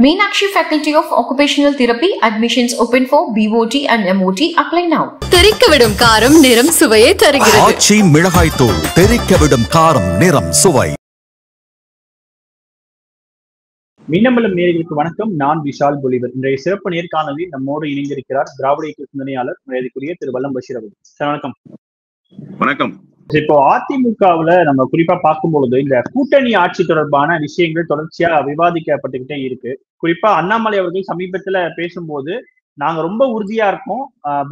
Meenakshi Faculty of Occupational Therapy. Admissions open for BOT and MOT. Apply now. தெரிக்கவிடும் காரம் நிறம் சுவையை தருகிறது. ஆச்சி மிளகாய் தூள் தெரிக்கவிடும் காரம் நிறம் சுவை. மின்னம்பலம் நேயர்களுக்கு வணக்கம். நான் விஷால் பொலிவர். இன்றைய சிறப்பு நேர்காணலில் நம்மோடு இணைந்திருக்கிறார் திராவிட இயக்க சிந்தனையாளர் மரியாதைக்குரிய திரு வல்லம் பஷீர் அவர்கள். சார் வணக்கம். வணக்கம். இப்போ அதிமுகவுல நம்ம குறிப்பா பார்க்கும்பொழுது இந்த கூட்டணி ஆட்சி தொடர்பான விஷயங்கள் தொடர்ச்சியா விவாதிக்கப்பட்டுக்கிட்டே இருக்கு. குறிப்பா அண்ணாமலை அவர்கள் சமீபத்துல பேசும்போது நாங்க ரொம்ப உறுதியா இருக்கோம்,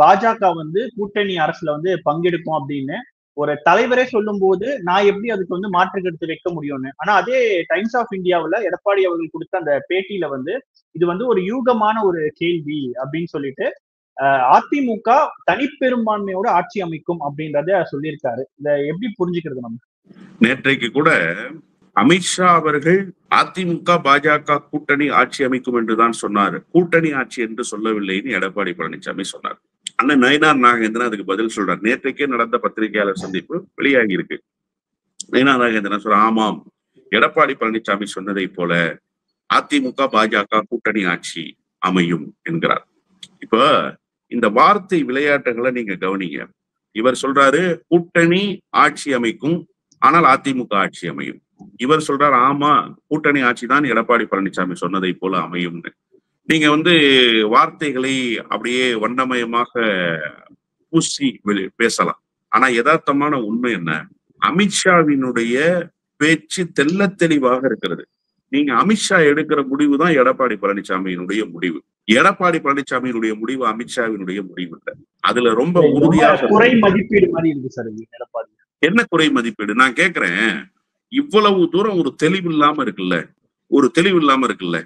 பாஜக கூட்டணி அரசுல பங்கெடுக்கும் அப்படின்னு ஒரு தலைவரே சொல்லும் போது நான் எப்படி அதுக்கு மாற்று கருத்து வைக்க முடியும்னு. ஆனா அதே டைம்ஸ் ஆஃப் இந்தியாவுல எடப்பாடி அவர்கள் கொடுத்த அந்த பேட்டியில இது ஒரு யூகமான ஒரு கேள்வி அப்படின்னு சொல்லிட்டு அதிமுக தனிப்பெரும்பான்மையோட ஆட்சி அமைக்கும் அப்படின்றத சொல்லியிருக்காரு. இதை எப்படி புரிஞ்சுக்கிறது நம்ம? நேற்றைக்கு கூட அமித்ஷா அவர்கள் அதிமுக பாஜக கூட்டணி ஆட்சி அமைக்கும் என்றுதான் சொன்னார், கூட்டணி ஆட்சி என்று சொல்லவில்லைன்னு எடப்பாடி பழனிசாமி சொன்னார். அண்ணன் நயினார் நாகேந்திரன் அதுக்கு பதில் சொல்றார். நேற்றைக்கே நடந்த பத்திரிகையாளர் சந்திப்பு வெளியாகி இருக்கு. நயினார் நாகேந்திரன் சொல்ற, ஆமாம், எடப்பாடி பழனிசாமி சொன்னதை போல அதிமுக பாஜக கூட்டணி ஆட்சி அமையும் என்கிறார். இப்ப இந்த வார்த்தை விளையாட்டுகளை நீங்க கவனிங்க. இவர் சொல்றாரு கூட்டணி ஆட்சி அமைக்கும், ஆனால் அதிமுக ஆட்சி அமையும். இவர் சொல்றாரு, ஆமா, கூட்டணி ஆட்சி தான் எடப்பாடி பழனிசாமி சொன்னதை போல அமையும்னு. நீங்க வார்த்தைகளை அப்படியே வண்ணமயமாக பூசி பேசலாம். ஆனா யதார்த்தமான உண்மை என்ன? அமித்ஷாவினுடைய பேச்சு தெள்ள தெளிவாக இருக்கிறது. நீங்க அமித்ஷா எடுக்கிற முடிவு தான் எடப்பாடி பழனிசாமியினுடைய முடிவு. எடப்பாடி பழனிசாமியினுடைய முடிவு அமித்ஷாவினுடைய முடிவு இல்லை. அதுல ரொம்ப உறுதியாக குறை மதிப்பீடு மாதிரி இருக்கு சார். எடப்பாடி என்ன குறை மதிப்பீடு? நான் கேக்குறேன், இவ்வளவு தூரம் ஒரு தெளிவு இல்லாம இருக்குல்ல,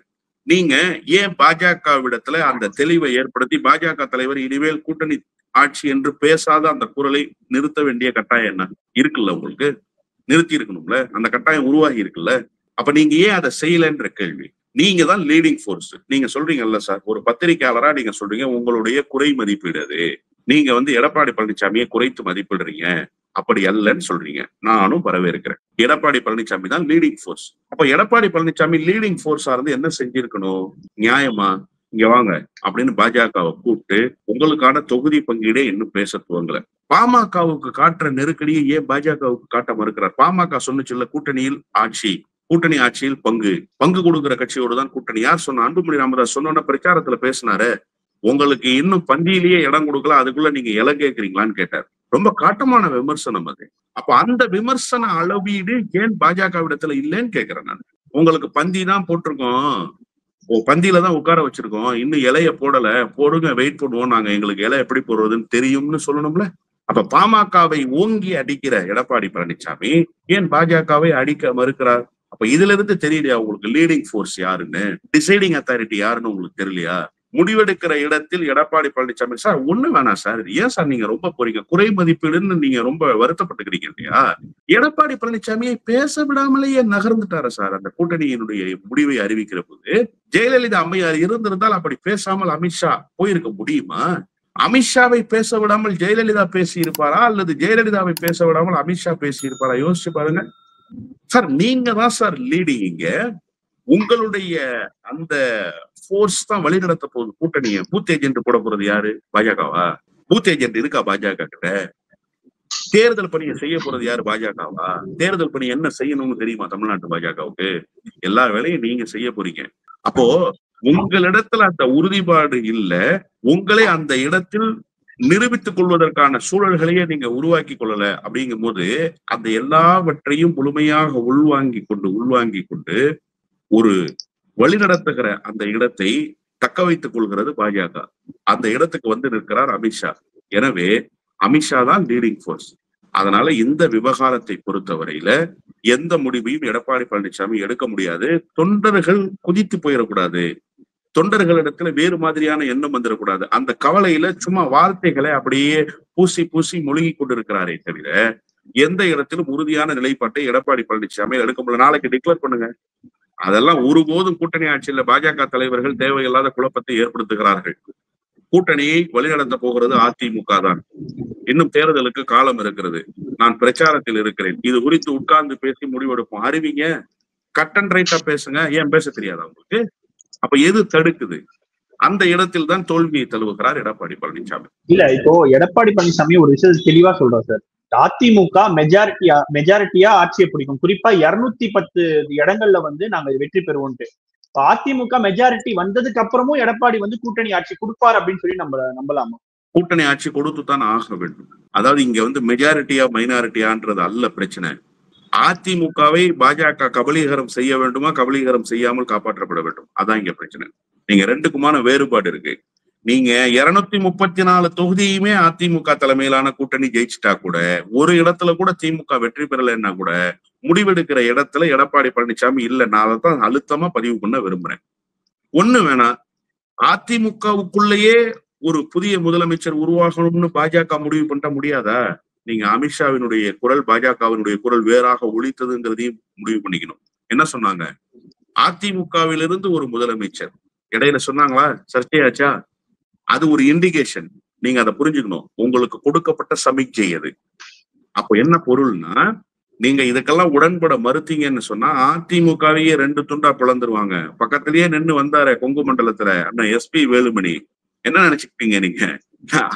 நீங்க ஏன் பாஜகவிடத்துல அந்த தெளிவை ஏற்படுத்தி பாஜக தலைவர் இனிமேல் கூட்டணி ஆட்சி என்று பேசாத அந்த குரலை நிறுத்த வேண்டிய கட்டாயம் என்ன இருக்குல்ல? உங்களுக்கு நிறுத்தி இருக்கணும்ல, அந்த கட்டாயம் உருவாகி இருக்குல்ல. அப்ப நீங்க ஏன் அதை செய்யலன்ற கேள்வி. நீங்க தான் லீடிங் ஃபோர்ஸ். நீங்க சொல்றீங்கல்ல சார், ஒரு பத்திரிகையாளரா நீங்க சொல்றீங்க உங்களுடைய குறை மதிப்பீடு அது. நீங்க எடப்பாடி பழனிசாமியை குறைத்து மதிப்பிடுறீங்க, அப்படி அல்லன்னு சொல்றீங்க. நானும் வரவேற்கிறேன். எடப்பாடி பழனிசாமி தான் லீடிங் ஃபோர்ஸ். அப்ப எடப்பாடி பழனிசாமி லீடிங் ஃபோர்ஸா இருந்து என்ன செஞ்சிருக்கணும்? நியாயமா இங்க வாங்க அப்படின்னு பாஜகவை கூப்பிட்டு உங்களுக்கான தொகுதி பங்கீடே இன்னும் பேச துவங்கல. பாமகவுக்கு காட்டுற நெருக்கடியை ஏன் பாஜகவுக்கு காட்ட மறுக்கிறார்? பாமக சொன்னுச்சுல்ல, கூட்டணி ஆட்சியில் பங்கு கொடுக்கிற கட்சியோடு தான் கூட்டணி. யார் சொன்ன? அன்புமணி ராமதாஸ் சொன்ன பிரச்சாரத்துல பேசினாரு. உங்களுக்கு இன்னும் பந்தியிலேயே இடம் கொடுக்கல, அதுக்குள்ள நீங்க இலை கேட்கறீங்களான்னு கேட்டார். ரொம்ப காட்டமான விமர்சனம் அது. அப்ப அந்த விமர்சன அளவீடு ஏன் பாஜகவிடத்துல இல்லைன்னு கேட்கிறேன் நான். உங்களுக்கு பந்தி தான் போட்டிருக்கோம், பந்தியில தான் உட்கார வச்சிருக்கோம், இன்னும் இலைய போடல, போடுங்க, வெயிட் பண்ணுவோம், நாங்க எங்களுக்கு இலை எப்படி போடுறதுன்னு தெரியும்னு சொல்லணும்ல. அப்ப பாமகவை ஓங்கி அடிக்கிற எடப்பாடி பழனிசாமி ஏன் பாஜகவை அடிக்க மறுக்கிறார்? அப்ப இதுல இருந்து தெரியலையா உங்களுக்கு லீடிங் ஃபோர்ஸ் யாருன்னு, டிசைடிங் அத்தாரிட்டி யாருன்னு உங்களுக்கு தெரியலையா? முடிவெடுக்கிற இடத்தில் எடப்பாடி பழனிசாமி சார் ஒண்ணு வேணாம் சார், ஏன் சார் நீங்க ரொம்ப போறீங்க, குறை மதிப்பீடுன்னு நீங்க ரொம்ப வருத்தப்பட்டுக்கிறீங்க இல்லையா? எடப்பாடி பழனிசாமியை பேச விடாமலேயே நகர்ந்துட்டாரு சார். அந்த கூட்டணியினுடைய முடிவை அறிவிக்கிற போது ஜெயலலிதா அம்மையார் இருந்திருந்தால் அப்படி பேசாமல் அமித்ஷா போயிருக்க முடியுமா? அமித்ஷாவை பேச விடாமல் ஜெயலலிதா பேசி இருப்பாரா, அல்லது ஜெயலலிதாவை பேச விடாமல் அமித்ஷா பேசி இருப்பாரா? யோசிச்சு பாருங்க சார். நீங்க தான் சார் லீடிங். இங்க உங்களுடைய அந்த போர்ஸ் தான் வழிநடத்த போகுது கூட்டணியை. பூத் ஏஜென்ட் போட போறது யாரு? பாஜகவா? பூத் ஏஜென்ட் இருக்கா பாஜக கிட்ட? தேர்தல் பணியை செய்ய போறது யாரு? பாஜகவா? தேர்தல் பணி என்ன செய்யணும்னு தெரியுமா தமிழ்நாட்டு பாஜகவுக்கு? எல்லா வேலையும் நீங்க செய்ய போறீங்க. அப்போ உங்களிடத்துல அந்த உறுதிப்பாடு இல்ல, உங்களை அந்த இடத்தில் நிரூபித்துக் கொள்வதற்கான சூழல்களையே நீங்க உருவாக்கி கொள்ளல. அப்படிங்கும் போது அந்த எல்லாவற்றையும் முழுமையாக உள்வாங்கி கொண்டு ஒரு வழிநடத்துகிற அந்த இடத்தை தக்க வைத்துக் கொள்கிறது பாஜக. அந்த இடத்துக்கு நிற்கிறார் அமித்ஷா. எனவே அமித்ஷா தான் லீடிங் ஃபோர்ஸ். அதனால இந்த விவகாரத்தை பொறுத்தவரையில எந்த முடிவையும் எடப்பாடி பழனிசாமி எடுக்க முடியாது. தொண்டர்கள் குதித்து போயிடக்கூடாது, தொண்டர்களிடத்துல வேறு மாதிரியான எண்ணம் வந்துடக்கூடாது. அந்த கவலையில சும்மா வார்த்தைகளை அப்படியே பூசி முழுகி கொண்டிருக்கிறாரே தவிர எந்த இடத்திலும் உறுதியான நிலைப்பாட்டை எடப்பாடி பழனிசாமி எடுக்க முடியல. நாளைக்கு டிக்ளேர் பண்ணுங்க. அதெல்லாம் ஒருபோதும் கூட்டணி ஆட்சியில் பாஜக தலைவர்கள் தேவையில்லாத குழப்பத்தை ஏற்படுத்துகிறார்கள். கூட்டணியை வழிநடத்த போகிறது அதிமுக தான். இன்னும் தேர்தலுக்கு காலம் இருக்கிறது. நான் பிரச்சாரத்தில் இருக்கிறேன். இது குறித்து உட்கார்ந்து பேசி முடிவெடுப்போம். அறிவிங்க, கட் அண்ட் ரைட்டா பேசுங்க. ஏன் பேச தெரியாதா உங்களுக்கு? அப்ப எது தடுக்குது? அந்த இடத்தில் தான் தோல்வியை தழுவுகிறார் எடப்பாடி பழனிசாமி. இல்ல, இப்போ எடப்பாடி பழனிசாமி ஒரு விஷயம் தெளிவா சொல்றோம் சார். அதிமுக மெஜாரிட்டியா ஆட்சியை பிடிக்கும், குறிப்பா 210 இடங்கள்ல நாங்க வெற்றி பெறுவோம்ட்டு. அதிமுக மெஜாரிட்டி வந்ததுக்கு அப்புறமும் எடப்பாடி கூட்டணி ஆட்சி கொடுப்பார் அப்படின்னு சொல்லி நம்பலாமா? கூட்டணி ஆட்சி கொடுத்துதான் ஆக வேண்டும். அதாவது இங்க மெஜாரிட்டியா மைனாரிட்டியான்றது அல்ல பிரச்சனை. அதிமுகவை பாஜக கபலீகரம் செய்ய வேண்டுமா, கபலீகரம் செய்யாமல் காப்பாற்றப்பட வேண்டும், அதான் இங்க பிரச்சனை. நீங்க ரெண்டுக்குமான வேறுபாடு இருக்கு. நீங்க 234 தொகுதியுமே அதிமுக தலைமையிலான கூட்டணி ஜெயிச்சுட்டா கூட, ஒரு இடத்துல கூட திமுக வெற்றி பெறலைன்னா கூட, முடிவெடுக்கிற இடத்துல எடப்பாடி பழனிசாமி இல்ல. நான் அதைத்தான் அழுத்தமா பதிவு பண்ண விரும்புறேன். ஒண்ணு வேணா, அதிமுகவுக்குள்ளேயே ஒரு புதிய முதலமைச்சர் உருவாகணும்னு பாஜக முடிவு பண்ண முடியாதா? நீங்க அமித்ஷாவினுடைய குரல் பாஜகவினுடைய குரல் வேறாக ஒலித்ததுங்கிறதையும் முடிவு பண்ணிக்கணும். என்ன சொன்னாங்க? அதிமுகவிலிருந்து ஒரு முதலமைச்சர் இடையில சொன்னாங்களா? சர்ச்சையாச்சா? அது ஒரு இண்டிகேஷன். நீங்க அதை புரிஞ்சுக்கணும். உங்களுக்கு கொடுக்கப்பட்ட சமிக்ஞை அது. அப்போ என்ன பொருள்னா, நீங்க இதுக்கெல்லாம் உடன்பட மறுத்தீங்கன்னு சொன்னா அதிமுகவையே 2 துண்டா பிளந்துருவாங்க. பக்கத்திலேயே நின்று வந்தாரு கொங்கு மண்டலத்துல அண்ணா SP வேலுமணி. என்ன நினைச்சுக்கிட்டீங்க நீங்க?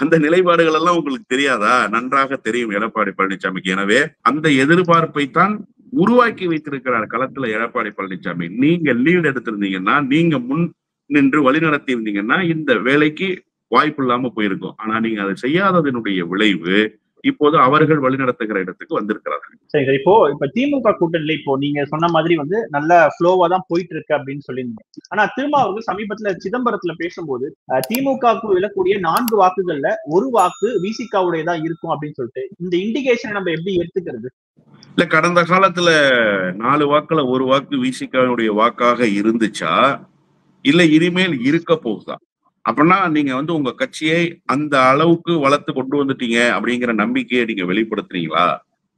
அந்த நிலைப்பாடுகள் எல்லாம் உங்களுக்கு தெரியாதா? நன்றாக தெரியும் எடப்பாடி பழனிசாமிக்கு. எனவே அந்த எதிர்பார்ப்பை தான் உருவாக்கி வைத்திருக்கிறார் களத்துல எடப்பாடி பழனிசாமி. நீங்க லீட் எடுத்திருந்தீங்கன்னா, நீங்க முன் நின்று வழி நடத்தி இருந்தீங்கன்னா இந்த வேலைக்கு வாய்ப்பு இல்லாம போயிருக்கும். ஆனா நீங்க அதை செய்யாததனுடைய விளைவு இப்போது அவர்கள் வழிநடத்துகிற இடத்துக்கு வந்திருக்கிறார்கள். சரி, இப்போ திமுக கூட்டணியில இப்போ நீங்க சொன்ன மாதிரி நல்ல ஃப்ளோவா தான் போயிட்டு இருக்கு அப்படின்னு சொல்லியிருந்தீங்க. ஆனா திரும்ப அவர்கள் சமீபத்துல சிதம்பரத்துல பேசும்போது திமுகவுக்கு விழக்கூடிய 4 வாக்குகள்ல 1 வாக்கு விசிகாவுடையதான் இருக்கும் அப்படின்னு சொல்லிட்டு, இந்த இண்டிகேஷனை நம்ம எப்படி எடுத்துக்கிறது? இல்ல, கடந்த காலத்துல 4 வாக்குல 1 வாக்கு விசிகாவுடைய வாக்காக இருந்துச்சா, இல்ல இனிமேல் இருக்க போகுதா? அப்படின்னா நீங்க உங்க கட்சியை அந்த அளவுக்கு வளர்த்து கொண்டு வந்துட்டீங்க அப்படிங்கிற நம்பிக்கையை நீங்க வெளிப்படுத்துறீங்களா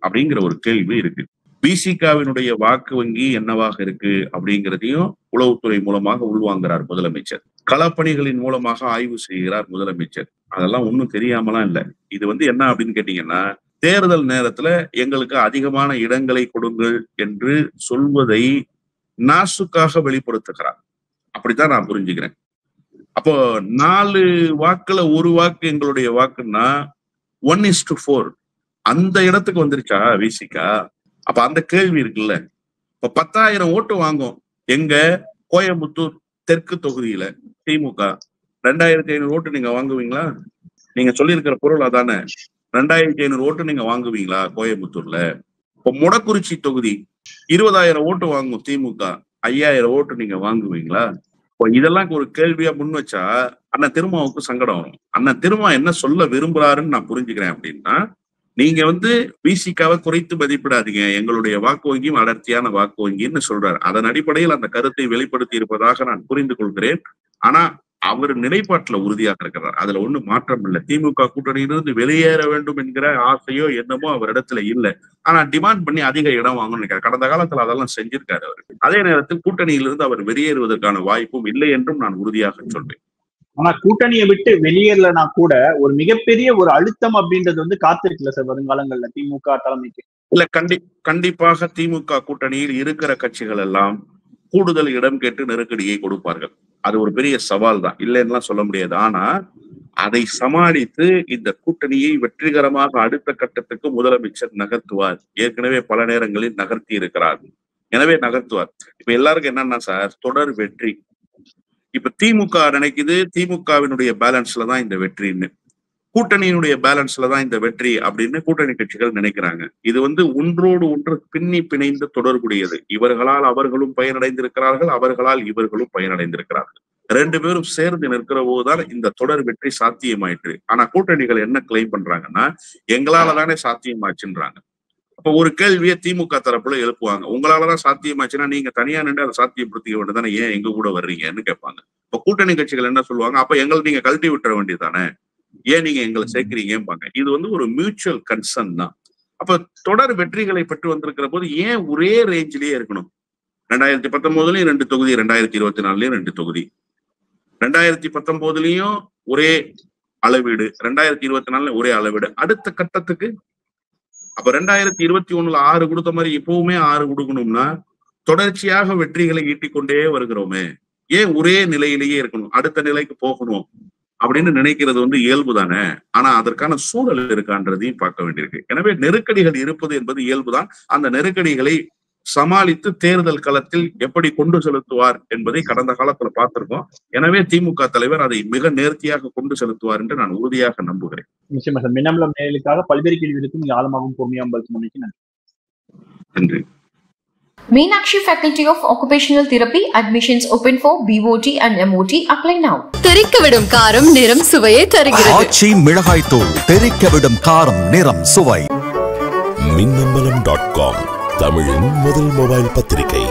அப்படிங்கிற ஒரு கேள்வி இருக்கு. பிசிகாவினுடைய வாக்கு வங்கி என்னவாக இருக்கு அப்படிங்கிறதையும் உளவுத்துறை மூலமாக உள்வாங்குறார் முதலமைச்சர். களப்பணிகளின் மூலமாக ஆய்வு செய்கிறார் முதலமைச்சர். அதெல்லாம் ஒன்றும் தெரியாமலாம் இல்லை. இது என்ன அப்படின்னு கேட்டீங்கன்னா, தேர்தல் நேரத்துல எங்களுக்கு அதிகமான இடங்களை கொடுங்கள் என்று சொல்வதை நாசுக்காக வெளிப்படுத்துகிறார். அப்படித்தான் நான் புரிஞ்சுக்கிறேன். அப்போ 4 வாக்குல 1 வாக்கு எங்களுடைய வாக்குன்னா 1:4 அந்த இடத்துக்கு வந்துருச்சா விசிகா? அப்ப அந்த கேள்வி இருக்குல்ல. இப்ப 10,000 ஓட்டு வாங்கும் எங்க கோயம்புத்தூர் தெற்கு தொகுதியில திமுக. 2,500 ஓட்டு நீங்க வாங்குவீங்களா? நீங்க சொல்லியிருக்கிற பொருள் அதானே. 2,500 ஓட்டு நீங்க வாங்குவீங்களா கோயம்புத்தூர்ல? இப்ப மொடக்குறிச்சி தொகுதி 20,000 ஓட்டு வாங்கும் திமுக. 5,000 ஓட்டு நீங்க வாங்குவீங்களா? இதெல்லாம் ஒரு கேள்வியா முன் வச்சா அண்ணன் திருமாவுக்கு சங்கடம் வரும். அண்ணன் திருமா என்ன சொல்ல விரும்புறாருன்னு நான் புரிஞ்சுக்கிறேன். அப்படின்னா, நீங்க விசிகாவை குறைத்து மதிப்பிடாதீங்க, எங்களுடைய வாக்கு வங்கியும் அடர்த்தியான வாக்கு வங்கின்னு சொல்றாரு. அதன் அடிப்படையில் அந்த கருத்தை வெளிப்படுத்தி இருப்பதாக நான் புரிந்து கொள்கிறேன். ஆனா அவர் நிலைப்பாட்டுல உறுதியாக இருக்கிறார். அதுல ஒண்ணும் மாற்றம் இல்லை. திமுக கூட்டணியிலிருந்து வெளியேற வேண்டும் என்கிற ஆசையோ என்னமோ அவரிடத்துல இல்லை. ஆனா டிமாண்ட் பண்ணி அதிக இடம் வாங்கணும்னு நினைக்கிறார். கடந்த காலத்துல அதெல்லாம் செஞ்சிருக்காரு அவர். அதே நேரத்தில் கூட்டணியிலிருந்து அவர் வெளியேறுவதற்கான வாய்ப்பும் இல்லை என்றும் நான் உறுதியாக சொல்வேன். ஆனா கூட்டணியை விட்டு வெளியேறலனா கூட ஒரு மிகப்பெரிய ஒரு அழுத்தம் அப்படின்றது காத்திருக்கல சார் வருங்காலங்கள்ல திமுக தலைமைக்கு. இல்ல, கண்டிப்பாக திமுக கூட்டணியில் இருக்கிற கட்சிகள் எல்லாம் கூடுதல் இடம் கேட்டு நெருக்கடியை கொடுப்பார்கள். அது ஒரு பெரிய சவால் தான், இல்லைன்னா சொல்ல முடியாது. ஆனா அதை சமாளித்து இந்த கூட்டணியை வெற்றிகரமாக அடுத்த கட்டத்துக்கு முதலமைச்சர் நகர்த்துவார். ஏற்கனவே பல நேரங்களில் நகர்த்தி இருக்கிறார். எனவே நகர்த்துவார். இப்ப எல்லாருக்கும் என்னன்னா சார், தொடர் வெற்றி. இப்ப திமுக நினைக்குது திமுகவினுடைய பேலன்ஸ்ல தான் இந்த வெற்றின்னு, கூட்டணியினுடைய பேலன்ஸ்ல தான் இந்த வெற்றி அப்படின்னு கூட்டணி கட்சிகள் நினைக்கிறாங்க. இது ஒன்றோடு ஒன்று பின்னி பிணைந்து தொடர்புடையது. இவர்களால் அவர்களும் பயனடைந்திருக்கிறார்கள், அவர்களால் இவர்களும் பயனடைந்திருக்கிறார்கள். 2 பேரும் சேர்ந்து நிற்கிற போதுதான் இந்த தொடர் வெற்றி சாத்தியமாயிற்று. ஆனா கூட்டணிகள் என்ன கிளைம் பண்றாங்கன்னா, எங்களால தானே சாத்தியமாச்சுன்றாங்க. அப்ப ஒரு கேள்வியை திமுக தரப்புல எழுப்புவாங்க. உங்களாலதான் சாத்தியமாச்சுன்னா நீங்க தனியா நின்று அதை சாத்தியப்படுத்திக்க வேண்டியதானே, ஏன் எங்க கூட வர்றீங்கன்னு கேட்பாங்க. இப்ப கூட்டணி கட்சிகள் என்ன சொல்லுவாங்க, அப்ப எங்களை நீங்க கழட்டி விட்டுற வேண்டியதானே, ஏன் நீங்க எங்களை சேர்க்கிறீங்கம்பாங்க. இது ஒரு மியூச்சுவல் கன்சர்ன் தான். அப்ப தொடர் வெற்றிகளை பெற்று வந்திருக்கிற போது ஏன் ஒரே ரேஞ்சிலேயே இருக்கணும்? 2019லயும் 2 தொகுதி, 2024லயும் 2 தொகுதி, 2019லயும் ஒரே அளவீடு, 2024 ஒரே அளவீடு. அடுத்த கட்டத்துக்கு அப்ப 2021ல 6 கொடுத்த மாதிரி இப்பவுமே 6 கொடுக்கணும்னா தொடர்ச்சியாக வெற்றிகளை ஈட்டிக்கொண்டே வருகிறோமே. ஏன் ஒரே நிலையிலேயே இருக்கணும், அடுத்த நிலைக்கு போகணும் அப்படின்னு நினைக்கிறது இயல்பு தானே. ஆனா அதற்கான சூழல் இருக்கான்றதையும் பார்க்க வேண்டியிருக்கு. எனவே நெருக்கடிகள் இருப்பது என்பது இயல்புதான். அந்த நெருக்கடிகளை சமாளித்து தேர்தல் களத்தில் எப்படி கொண்டு செலுத்துவார் என்பதை கடந்த காலத்துல பார்த்திருக்கோம். எனவே திமுக தலைவர் அதை மிக நேர்த்தியாக கொண்டு செலுத்துவார் என்று நான் உறுதியாக நம்புகிறேன். நிச்சயமா சார். மின்னம்பலம் நேயர்களுக்காக பல்வேறு கேள்விகளுக்கும் நீங்க ஆழமாகவும் பொறுமையாகவும் பதில் சொன்னமைக்கு நன்றி. Meenakshi Faculty of Occupational Therapy admissions open for BOT and MOT. Apply now. தெரிக்கவிடும் காரம் நிறம் சுவையை தருகிறது. ஆச்சி மிளகாய் தூள் தெரிக்கவிடும் காரம் நிறம் சுவை. மின்னம்பலம்.com தமிழின் முதல் மொபைல் பத்திரிகை.